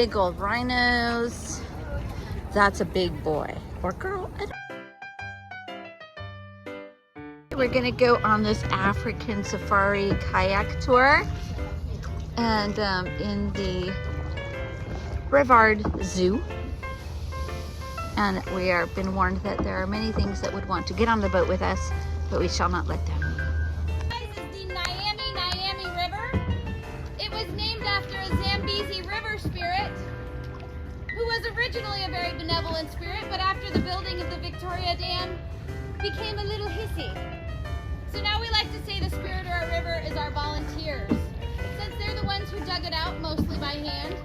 big old rhinos. That's a big boy or girl. I don't... We're gonna go on this African safari kayak tour, and in the Brevard Zoo. And we are been warned that there are many things that would want to get on the boat with us, but we shall not let them. This is the Nyame River. It was named after a Zambezi river spirit who was originally a very benevolent spirit, but after the building of the Victoria Dam became a little hissy. So now we like to say the spirit of our river is our volunteers, since they're the ones who dug it out mostly by hand.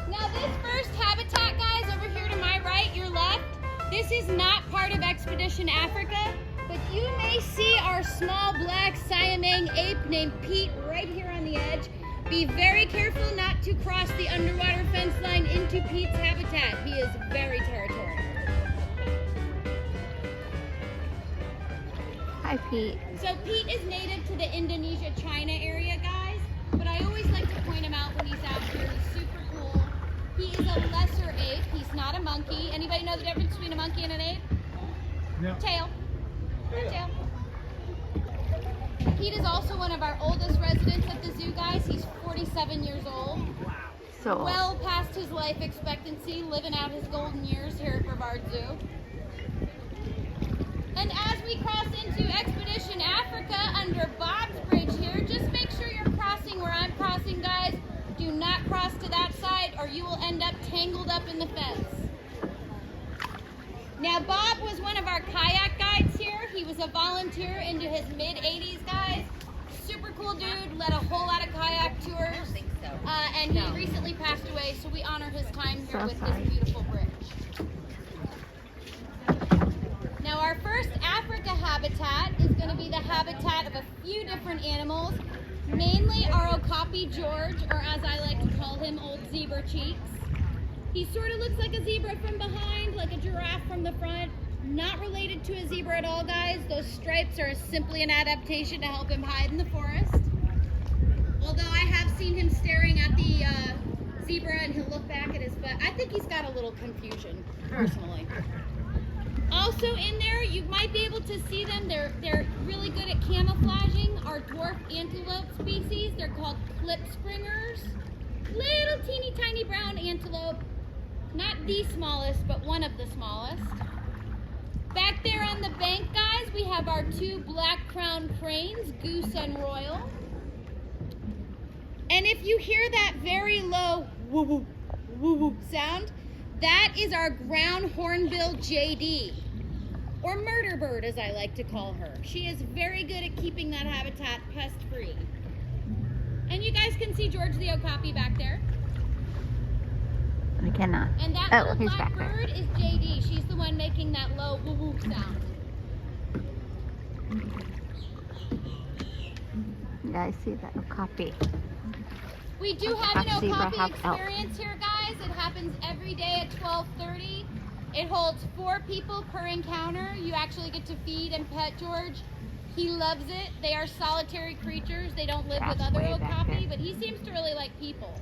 Now this first habitat, guys, over here to my right, your left, this is not part of Expedition Africa, but you may see our small black Siamang ape named Pete right here on the edge. Be very careful not to cross the underwater fence line into Pete's habitat. He is very territorial. Hi, Pete. So Pete is native to the Indonesia-China area, guys, but I always like to point him out when he's out here. He's super cool. He is a lesser ape. He's not a monkey. Anybody know the difference between a monkey and an ape? No. Tail. Tail. Pete is also one of our oldest residents at the zoo, guys. He's 47 years old. So Well past his life expectancy, living out his golden years here at Brevard Zoo. And as we cross into Expedition Africa under Bob's Bridge here, just make sure you're crossing where I'm crossing, guys. Do not cross to that side or you will end up tangled up in the fence. Now Bob was one of our kayak guides here. He was a volunteer into his mid-80s, guys. Super cool dude, led a whole lot of kayak tours. And he recently passed away, so we honor his time here with this beautiful bridge. Now our first Africa habitat is going to be the habitat of a few different animals, mainly our Okapi George, or as I like to call him, Old Zebra Cheeks. He sort of looks like a zebra from behind, like a giraffe from the front. Not related to a zebra at all, guys. Those stripes are simply an adaptation to help him hide in the forest. Although I have seen him staring at the zebra and he'll look back at his butt. I think he's got a little confusion, personally. Also in there, you might be able to see them. They're really good at camouflaging our dwarf antelope species. They're called clip springers. Little teeny tiny brown antelope. Not the smallest, but one of the smallest. Back there on the bank, guys, we have our two black-crowned cranes, Goose and Royal. And if you hear that very low woo-woo, woo-woo sound, that is our ground hornbill JD, or murder bird as I like to call her. She is very good at keeping that habitat pest-free. And you guys can see George the Okapi back there. I cannot. And that little black bird is JD. She's the one making that low woo-woo sound. Yeah, I see that Okapi. We do have an Okapi experience here, guys. It happens every day at 12:30. It holds 4 people per encounter. You actually get to feed and pet George. He loves it. They are solitary creatures. They don't live with other Okapi, but he seems to really like people.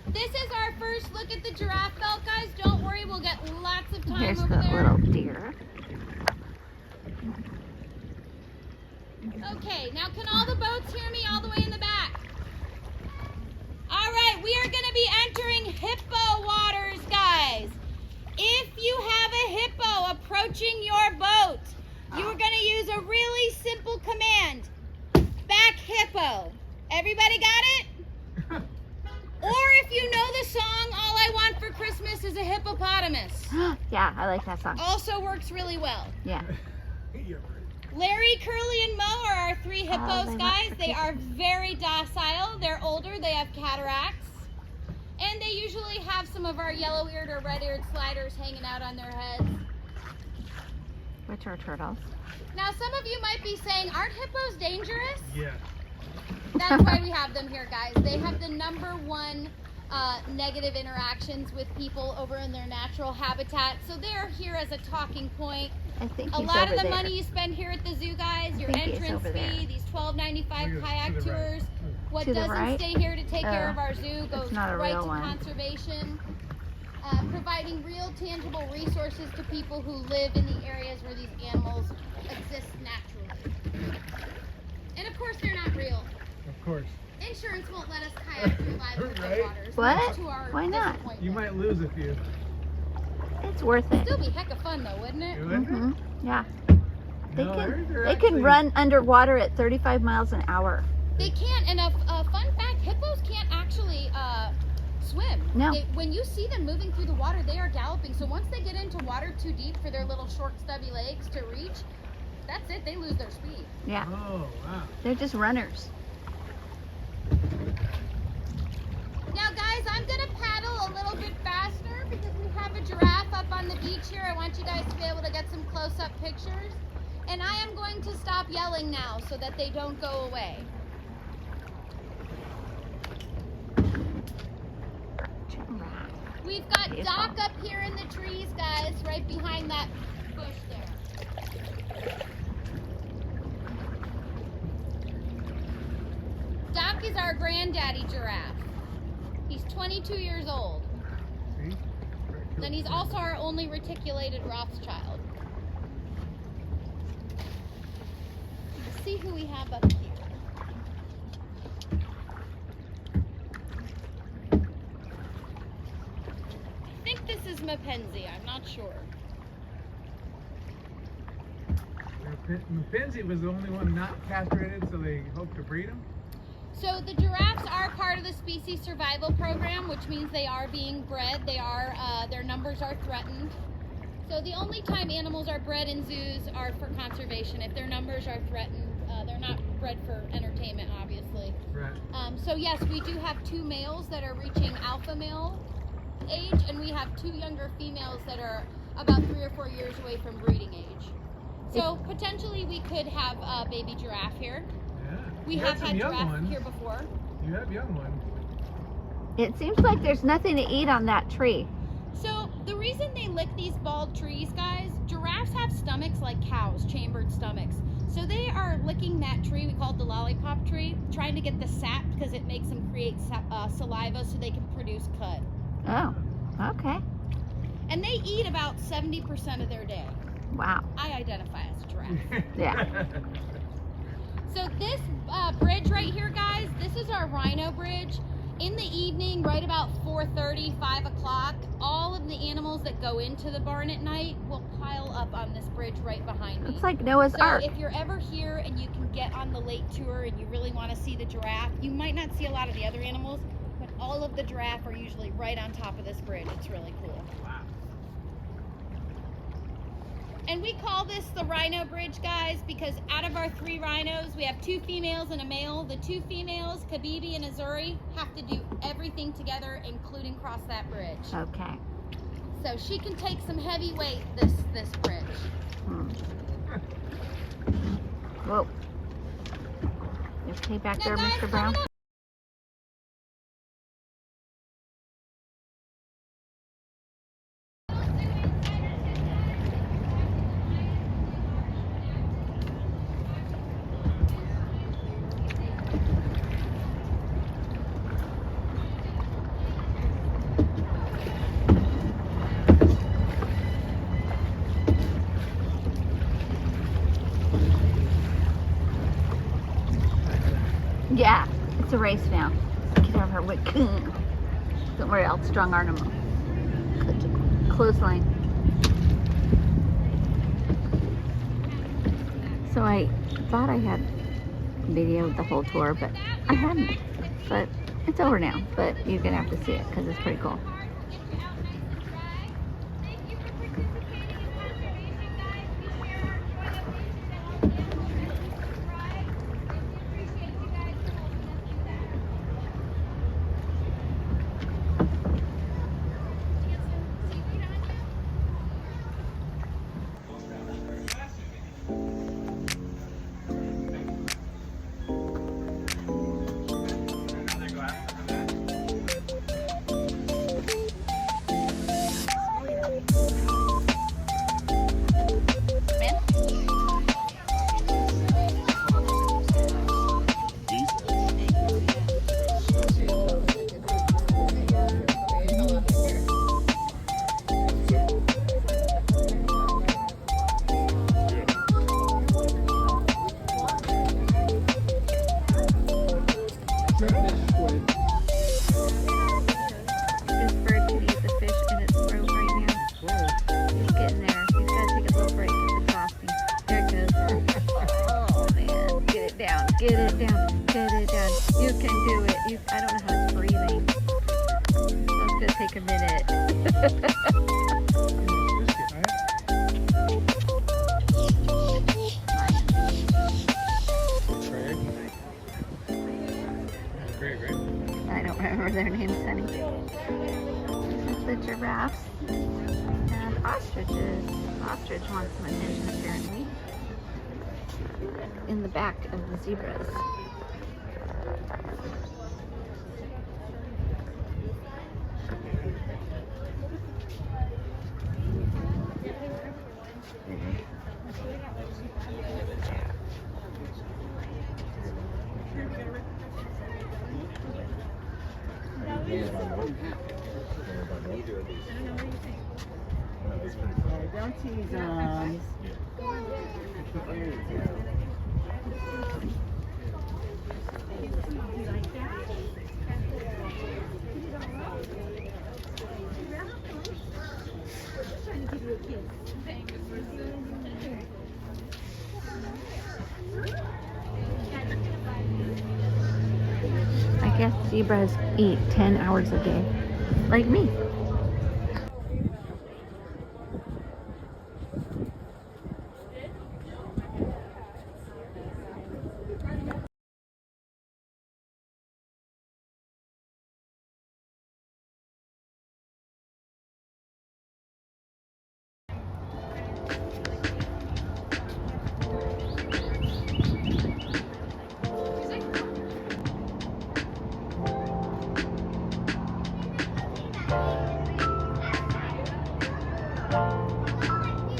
This is our first look at the giraffe belt, guys. Don't worry, we'll get lots of time Here's over the there. little deer. Okay, now can all the boats hear me all the way in the back? All right, we are going to be entering hippo waters, guys. If you have a hippo approaching your boat, you are going to use a really simple command. Back hippo. Everybody got it? Or if you know the song, All I Want for Christmas is a Hippopotamus. Yeah, I like that song. Also works really well. Yeah. Larry, Curly, and Mo are our 3 hippos, guys. They are very docile. They're older. They have cataracts. And they usually have some of our yellow-eared or red-eared sliders hanging out on their heads. Which are turtles. Now, some of you might be saying, aren't hippos dangerous? Yeah. That's why we have them here, guys. They have the #1 negative interactions with people over in their natural habitat. So they're here as a talking point. I think A he's lot over of the there. money you spend here at the zoo, guys, your think he is entrance over there. fee, these $12.95 kayak tours, what To the doesn't right? stay here to take care of our zoo goes it's not a right real to one. conservation. Providing real tangible resources to people who live in the areas where these animals exist naturally. And of course they're not real. Of course. Insurance won't let us kayak through live Right? waters. What? much to our Why not? disappointment. You might lose a few. It's worth it. Still be heck of fun though, wouldn't it? Mm-hmm. Yeah. They No, can they're they actually- can run underwater at 35 miles an hour. They can't, and a fun fact, hippos can't actually swim. No. When you see them moving through the water, they are galloping. So once they get into water too deep for their little short stubby legs to reach, that's it, they lose their speed. Yeah. Oh, wow. They're just runners. Now guys, I'm gonna paddle a little bit faster because we have a giraffe up on the beach here. I want you guys to be able to get some close-up pictures. And I am going to stop yelling now so that they don't go away. We've got Doc up here in the trees, guys, right behind that bush there. Doc is our granddaddy giraffe. He's 22 years old. See? Then he's also our only reticulated Rothschild. Let's see who we have up here. I think this is Mackenzie, I'm not sure. Mackenzie was the only one not castrated, so they hope to breed him. So the giraffes are part of the species survival program, which means they are being bred. They are, their numbers are threatened. So the only time animals are bred in zoos are for conservation. If their numbers are threatened, they're not bred for entertainment, obviously. Right. So yes, we do have 2 males that are reaching alpha male age, and we have 2 younger females that are about 3 or 4 years away from breeding age. So potentially we could have a baby giraffe here. Yeah. We You have some had young giraffe ones. here before. You have young ones. It seems like there's nothing to eat on that tree. So the reason they lick these bald trees, guys, giraffes have stomachs like cows, chambered stomachs. So they are licking that tree, we call it the lollipop tree, trying to get the sap because it makes them create saliva so they can produce cud. Oh, okay. And they eat about 70% of their day. Wow. I identify as a giraffe. Yeah. So this bridge right here, guys, this is our rhino bridge. In the evening, right about 4:30, 5 o'clock, all of the animals that go into the barn at night will pile up on this bridge right behind me. It's like Noah's So Ark. if you're ever here and you can get on the lake tour and you really want to see the giraffe, you might not see a lot of the other animals, but all of the giraffe are usually right on top of this bridge. It's really cool. Wow. And we call this the rhino bridge, guys, because out of our 3 rhinos, we have 2 females and a male. The 2 females, Kabibi and Azuri, have to do everything together, including cross that bridge. Okay. So she can take some heavy weight, this bridge. Hmm. Whoa. You okay back there, Now, guys, Mr. Brown? coming up Yeah, it's a race now. Get over with. Don't worry, I'll strong arm them. Clothesline. So I thought I had videoed the whole tour, but I hadn't. But it's over now. But you're gonna have to see it because it's pretty cool. a minute. I don't remember their names, honey. This is the giraffes and ostriches. Ostrich wants some attention apparently. In the back of the zebras. Don't tease them. I guess zebras eat 10 hours a day, like me.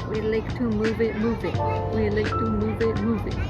We like to move it, move it. We like to move it, move it.